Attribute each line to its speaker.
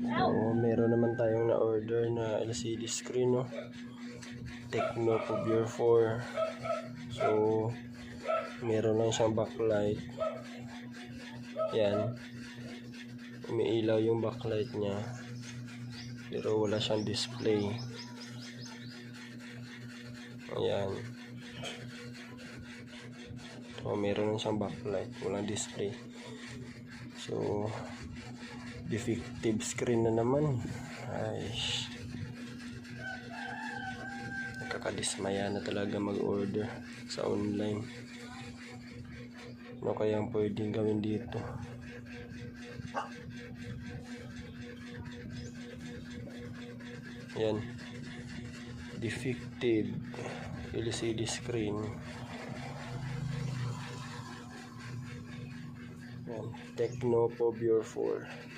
Speaker 1: So, meron naman tayong na-order na LCD screen, no? Tecno Pure 4. So, meron lang siyang backlight. Yan. Umiilaw yung backlight niya. Pero wala siyang display. Ayan. So, meron lang siyang backlight. Walang display. So, defective screen na naman. Ay, nakakadismaya na talaga mag-order sa online. Ano kayang pwedeng gawin dito? Yan, defective LCD screen. Yan, Tecno Pure 4.